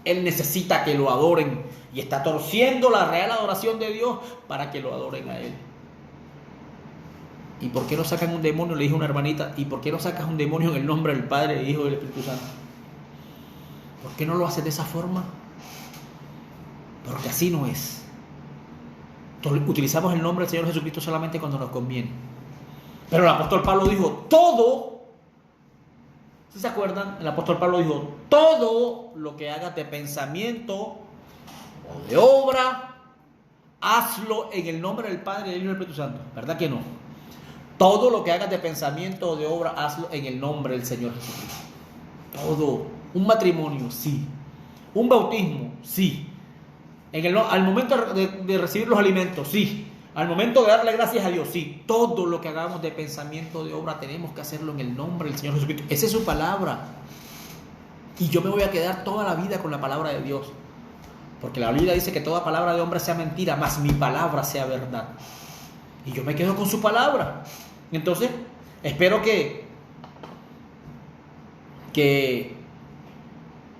Él necesita que lo adoren y está torciendo la real adoración de Dios para que lo adoren a Él. ¿Y por qué no sacan un demonio? Le dijo una hermanita, ¿y por qué no sacas un demonio en el nombre del Padre, del Hijo y del Espíritu Santo? ¿Por qué no lo haces de esa forma? Porque así no es. Utilizamos el nombre del Señor Jesucristo solamente cuando nos conviene. Pero el apóstol Pablo dijo, todo, ¿sí se acuerdan? El apóstol Pablo dijo, todo lo que hagas de pensamiento o de obra, hazlo en el nombre del Padre, del Hijo y del Espíritu Santo. ¿Verdad que no? Todo lo que hagas de pensamiento o de obra, hazlo en el nombre del Señor Jesucristo. Todo. Un matrimonio, sí. Un bautismo, sí. Al momento de recibir los alimentos, sí. Al momento de darle gracias a Dios, sí. Todo lo que hagamos de pensamiento o de obra tenemos que hacerlo en el nombre del Señor Jesucristo. Esa es su palabra. Y yo me voy a quedar toda la vida con la palabra de Dios. Porque la Biblia dice que toda palabra de hombre sea mentira, mas mi palabra sea verdad. Y yo me quedo con su palabra. Entonces, espero que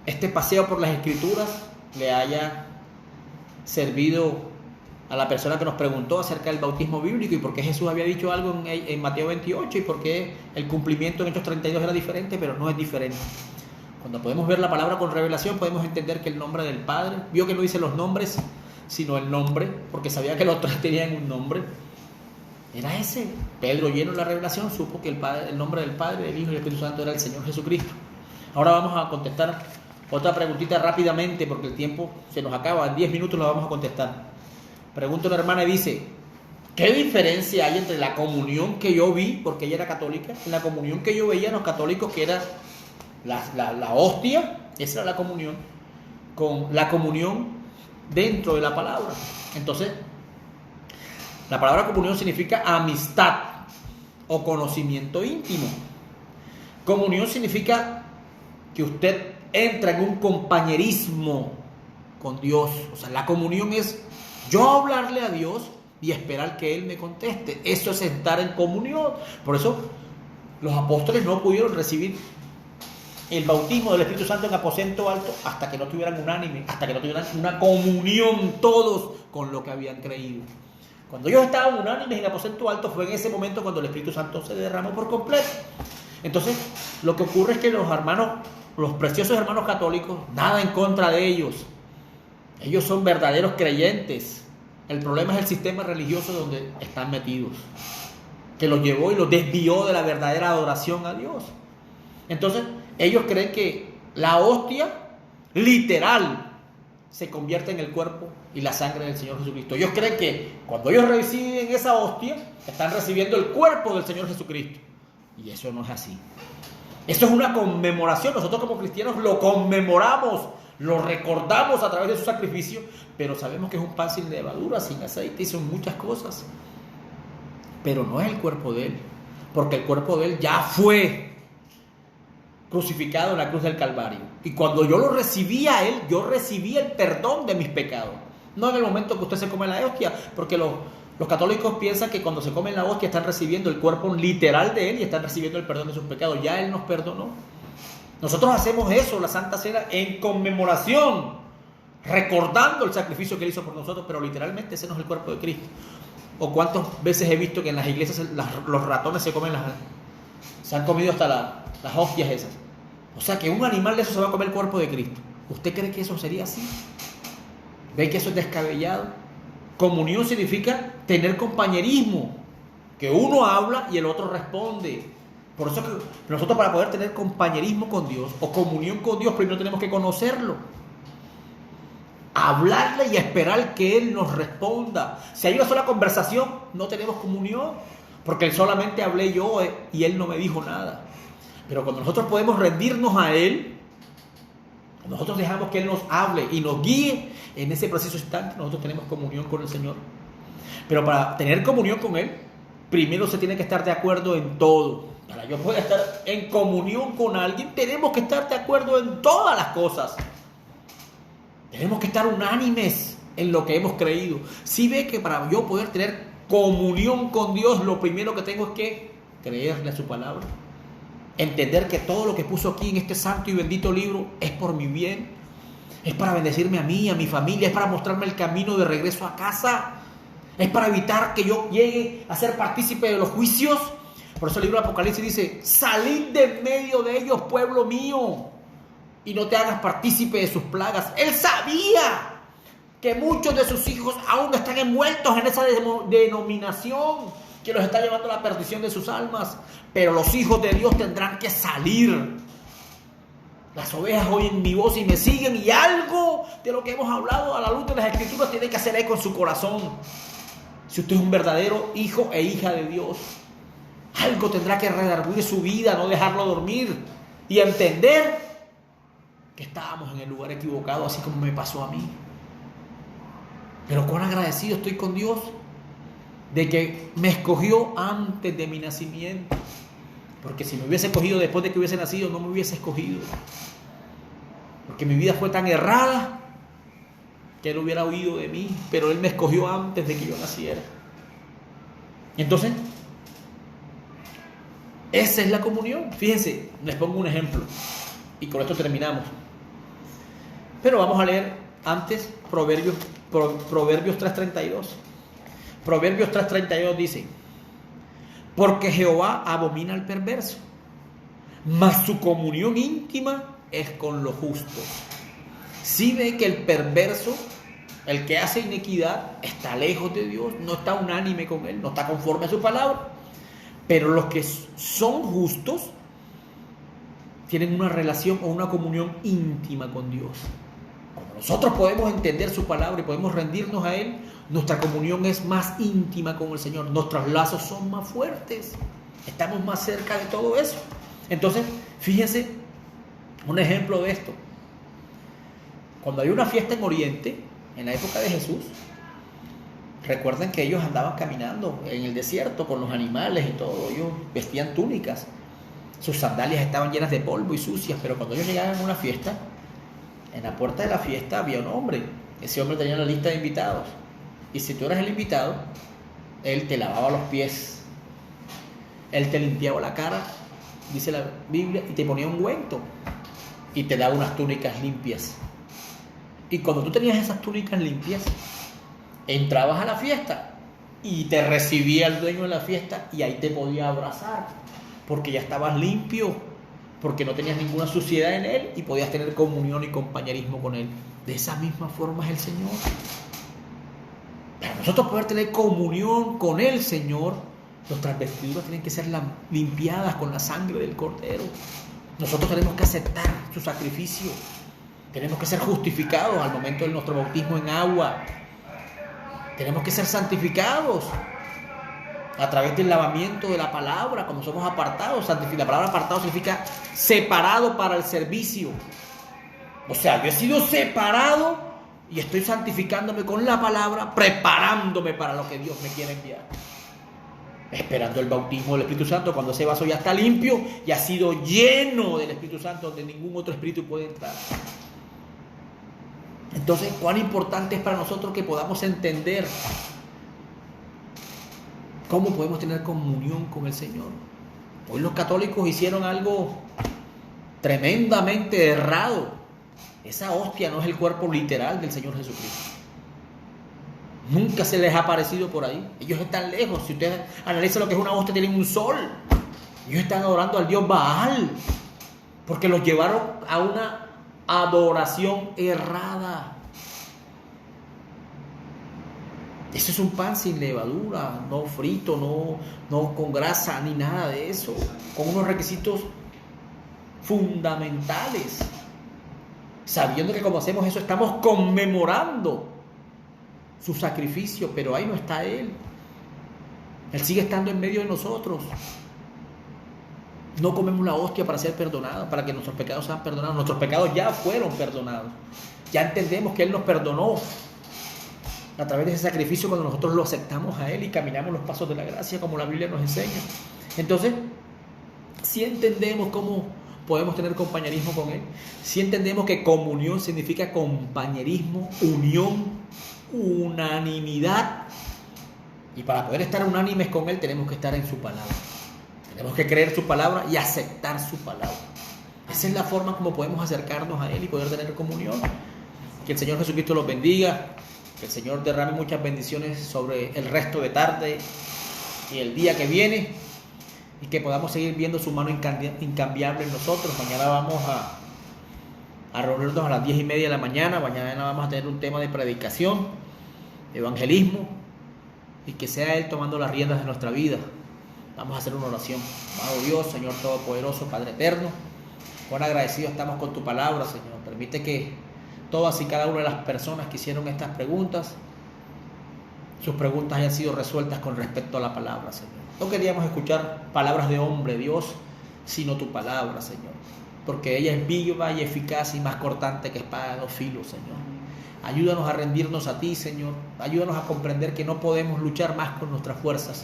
este paseo por las Escrituras le haya servido a la persona que nos preguntó acerca del bautismo bíblico y por qué Jesús había dicho algo en Mateo 28 y por qué el cumplimiento en Hechos 32 era diferente, pero no es diferente. Cuando podemos ver la palabra con revelación, podemos entender que el nombre del Padre, vio que no dice los nombres, sino el nombre, porque sabía que los tres tenían un nombre. Era ese. Pedro, lleno de la revelación, supo que el nombre del Padre, del Hijo y del Espíritu Santo era el Señor Jesucristo. Ahora vamos a contestar otra preguntita rápidamente, porque el tiempo se nos acaba. En 10 minutos la vamos a contestar. Pregunta una hermana y dice: ¿qué diferencia hay entre la comunión que yo vi, porque ella era católica, en la comunión que yo veía en los católicos, que era la hostia, esa era la comunión, con la comunión dentro de la palabra? Entonces, la palabra comunión significa amistad o conocimiento íntimo. Comunión significa que usted entra en un compañerismo con Dios. O sea, la comunión es yo hablarle a Dios y esperar que Él me conteste. Eso es estar en comunión. Por eso los apóstoles no pudieron recibir el bautismo del Espíritu Santo en aposento alto hasta que no tuvieran unánime, hasta que no tuvieran una comunión todos con lo que habían creído. Cuando ellos estaban unánimes en aposento alto, fue en ese momento cuando el Espíritu Santo se derramó por completo. Entonces, lo que ocurre es que los preciosos hermanos católicos, nada en contra de ellos. Ellos son verdaderos creyentes. El problema es el sistema religioso donde están metidos, que los llevó y los desvió de la verdadera adoración a Dios. Entonces, ellos creen que la hostia literal se convierte en el cuerpo y la sangre del Señor Jesucristo. Ellos creen que cuando ellos reciben esa hostia, están recibiendo el cuerpo del Señor Jesucristo. Y eso no es así. Eso es una conmemoración. Nosotros como cristianos lo conmemoramos, lo recordamos a través de su sacrificio, pero sabemos que es un pan sin levadura, sin aceite y son muchas cosas. Pero no es el cuerpo de Él, porque el cuerpo de Él ya fue crucificado en la cruz del Calvario. Y cuando yo lo recibí a Él, yo recibí el perdón de mis pecados. No en el momento que usted se come la hostia, porque los católicos piensan que cuando se comen la hostia están recibiendo el cuerpo literal de Él y están recibiendo el perdón de sus pecados. Ya Él nos perdonó. Nosotros hacemos eso, la Santa Cena, en conmemoración, recordando el sacrificio que Él hizo por nosotros, pero literalmente ese no es el cuerpo de Cristo. O cuántas veces he visto que en las iglesias los ratones se han comido hasta las hostias esas. O sea que un animal de eso se va a comer el cuerpo de Cristo. ¿Usted cree que eso sería así? ¿Ve que eso es descabellado? Comunión significa tener compañerismo, que uno habla y el otro responde. Por eso que nosotros, para poder tener compañerismo con Dios o comunión con Dios, primero tenemos que conocerlo, hablarle y esperar que Él nos responda. Si hay una sola conversación, no tenemos comunión, porque solamente hablé yo y Él no me dijo nada. Pero cuando nosotros podemos rendirnos a Él, nosotros dejamos que Él nos hable y nos guíe, en ese preciso instante nosotros tenemos comunión con el Señor. Pero para tener comunión con Él, primero se tiene que estar de acuerdo en todo. Para yo poder estar en comunión con alguien, tenemos que estar de acuerdo en todas las cosas. Tenemos que estar unánimes en lo que hemos creído. Si ve que para yo poder tener comunión con Dios, lo primero que tengo es que creerle a su palabra. Entender que todo lo que puso aquí en este santo y bendito libro es por mi bien. Es para bendecirme a mí, a mi familia. Es para mostrarme el camino de regreso a casa. Es para evitar que yo llegue a ser partícipe de los juicios. Por eso el libro de Apocalipsis dice: salid de medio de ellos, pueblo mío, y no te hagas partícipe de sus plagas. Él sabía que muchos de sus hijos aún están envueltos en esa denominación que los está llevando a la perdición de sus almas. Pero los hijos de Dios tendrán que salir. Las ovejas oyen mi voz y me siguen, y algo de lo que hemos hablado a la luz de las Escrituras tiene que hacer eco en su corazón. Si usted es un verdadero hijo e hija de Dios, Algo tendrá que redarguir su vida, no dejarlo dormir y entender que estábamos en el lugar equivocado, así como me pasó a mí. Pero cuán agradecido estoy con Dios de que me escogió antes de mi nacimiento. Porque si me hubiese escogido después de que hubiese nacido, no me hubiese escogido. Porque mi vida fue tan errada que Él hubiera huido de mí, pero Él me escogió antes de que yo naciera. Y entonces, esa es la comunión. Fíjense, les pongo un ejemplo y con esto terminamos. Pero vamos a leer antes Proverbios 3:32. Proverbios 3:32 dice: porque Jehová abomina al perverso, mas su comunión íntima es con los justos. Si ve que el perverso, el que hace iniquidad, está lejos de Dios, no está unánime con Él, no está conforme a su palabra. Pero los que son justos tienen una relación o una comunión íntima con Dios. Como nosotros podemos entender su palabra y podemos rendirnos a Él, nuestra comunión es más íntima con el Señor. Nuestros lazos son más fuertes. Estamos más cerca de todo eso. Entonces, fíjense un ejemplo de esto. Cuando hay una fiesta en Oriente, en la época de Jesús, recuerden que ellos andaban caminando en el desierto con los animales y todo. Ellos vestían túnicas. Sus sandalias estaban llenas de polvo y sucias. Pero cuando ellos llegaban a una fiesta, en la puerta de la fiesta había un hombre. Ese hombre tenía una lista de invitados. Y si tú eras el invitado, él te lavaba los pies. Él te limpiaba la cara, dice la Biblia, y te ponía un ungüento. Y te daba unas túnicas limpias. Y cuando tú tenías esas túnicas limpias, entrabas a la fiesta y te recibía el dueño de la fiesta y ahí te podía abrazar. Porque ya estabas limpio, porque no tenías ninguna suciedad en él y podías tener comunión y compañerismo con él. De esa misma forma es el Señor. Para nosotros poder tener comunión con el Señor, nuestras vestiduras tienen que ser limpiadas con la sangre del Cordero. Nosotros tenemos que aceptar su sacrificio. Tenemos que ser justificados al momento de nuestro bautismo en agua. Tenemos que ser santificados a través del lavamiento de la palabra, como somos apartados. La palabra apartado significa separado para el servicio. O sea, yo he sido separado y estoy santificándome con la palabra, preparándome para lo que Dios me quiere enviar. Esperando el bautismo del Espíritu Santo, cuando ese vaso ya está limpio y ha sido lleno del Espíritu Santo, donde ningún otro espíritu puede entrar. Entonces, cuán importante es para nosotros que podamos entender cómo podemos tener comunión con el Señor. Hoy los católicos hicieron algo tremendamente errado. Esa hostia no es el cuerpo literal del Señor Jesucristo. Nunca se les ha aparecido por ahí. Ellos están lejos. Si ustedes analizan lo que es una hostia, tienen un sol. Ellos están adorando al dios Baal, porque los llevaron a una adoración errada. Ese es un pan sin levadura, no frito, no con grasa ni nada de eso, con unos requisitos fundamentales, sabiendo que como hacemos eso estamos conmemorando su sacrificio, pero ahí no está Él. Él sigue estando en medio de nosotros. No comemos la hostia para ser perdonados, para que nuestros pecados sean perdonados. Nuestros pecados ya fueron perdonados. Ya entendemos que Él nos perdonó a través de ese sacrificio cuando nosotros lo aceptamos a Él y caminamos los pasos de la gracia como la Biblia nos enseña. Entonces, si entendemos cómo podemos tener compañerismo con Él, si entendemos que comunión significa compañerismo, unión, unanimidad, y para poder estar unánimes con Él tenemos que estar en su palabra. Tenemos que creer su palabra y aceptar su palabra. Esa es la forma como podemos acercarnos a Él y poder tener comunión. Que el Señor Jesucristo los bendiga. Que el Señor derrame muchas bendiciones sobre el resto de tarde y el día que viene. Y que podamos seguir viendo su mano incambiable en nosotros. Mañana vamos a reunirnos a las 10:30 de la mañana. Mañana vamos a tener un tema de predicación, de evangelismo. Y que sea Él tomando las riendas de nuestra vida. Vamos a hacer una oración. Amado Dios, Señor Todopoderoso, Padre Eterno, cuán agradecidos estamos con tu palabra, Señor. Permite que todas y cada una de las personas que hicieron estas preguntas, sus preguntas hayan sido resueltas con respecto a la palabra, Señor. No queríamos escuchar palabras de hombre, Dios, sino tu palabra, Señor. Porque ella es viva y eficaz y más cortante que espada de dos filos, Señor. Ayúdanos a rendirnos a ti, Señor. Ayúdanos a comprender que no podemos luchar más con nuestras fuerzas.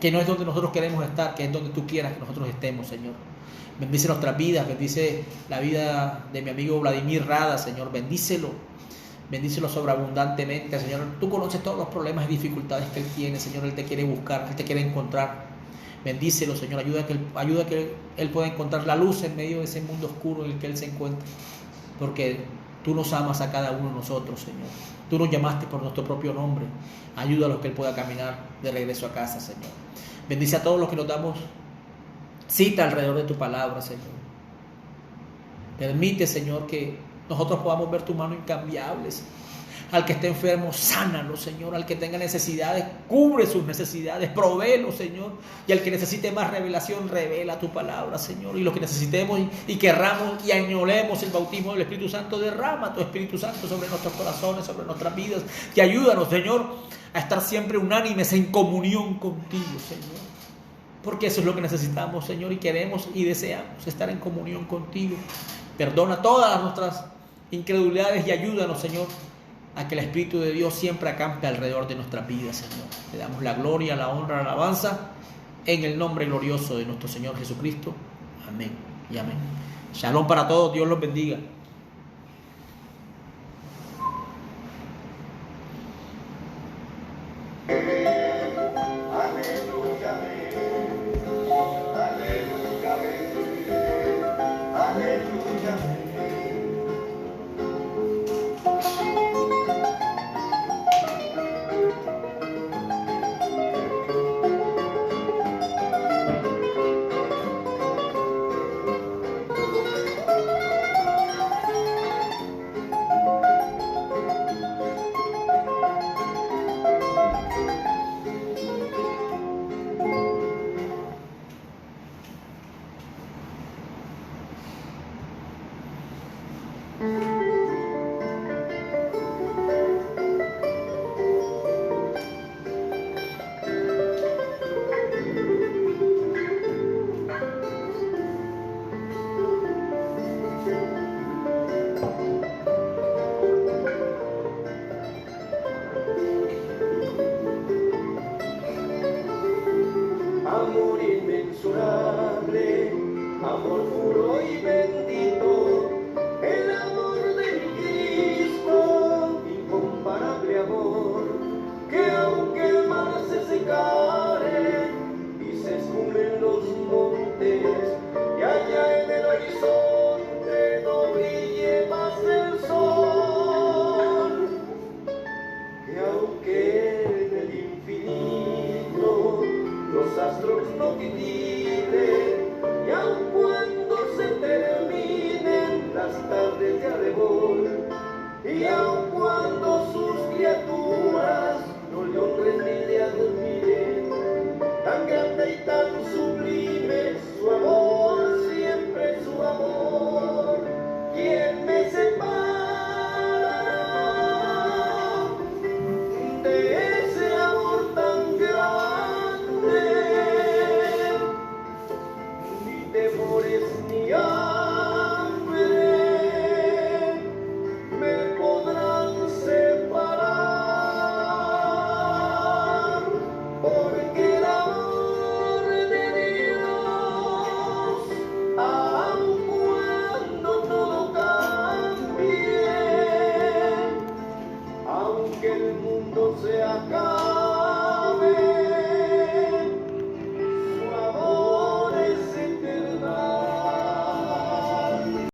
Que no es donde nosotros queremos estar, que es donde tú quieras que nosotros estemos, Señor. Bendice nuestras vidas, bendice la vida de mi amigo Vladimir Rada, Señor. Bendícelo sobreabundantemente, Señor. Tú conoces todos los problemas y dificultades que él tiene, Señor. Él te quiere buscar, él te quiere encontrar. Bendícelo, Señor. Ayuda a que él pueda encontrar la luz en medio de ese mundo oscuro en el que él se encuentra. Porque tú nos amas a cada uno de nosotros, Señor. Tú nos llamaste por nuestro propio nombre. Ayúdalo a que él pueda caminar de regreso a casa, Señor. Bendice a todos los que nos damos cita alrededor de tu palabra, Señor. Permite, Señor, que nosotros podamos ver tu mano incambiable, Señor. Al que esté enfermo, sánalo, Señor. Al que tenga necesidades, cubre sus necesidades, provéelo, Señor. Y al que necesite más revelación, revela tu palabra, Señor. Y lo que necesitemos y querramos y añoremos el bautismo del Espíritu Santo, derrama tu Espíritu Santo sobre nuestros corazones, sobre nuestras vidas. Y ayúdanos, Señor, a estar siempre unánimes en comunión contigo, Señor. Porque eso es lo que necesitamos, Señor, y queremos y deseamos estar en comunión contigo. Perdona todas nuestras incredulidades y ayúdanos, Señor, a que el Espíritu de Dios siempre acampe alrededor de nuestras vidas, Señor. Te damos la gloria, la honra, la alabanza en el nombre glorioso de nuestro Señor Jesucristo. Amén y amén. Shalom para todos. Dios los bendiga.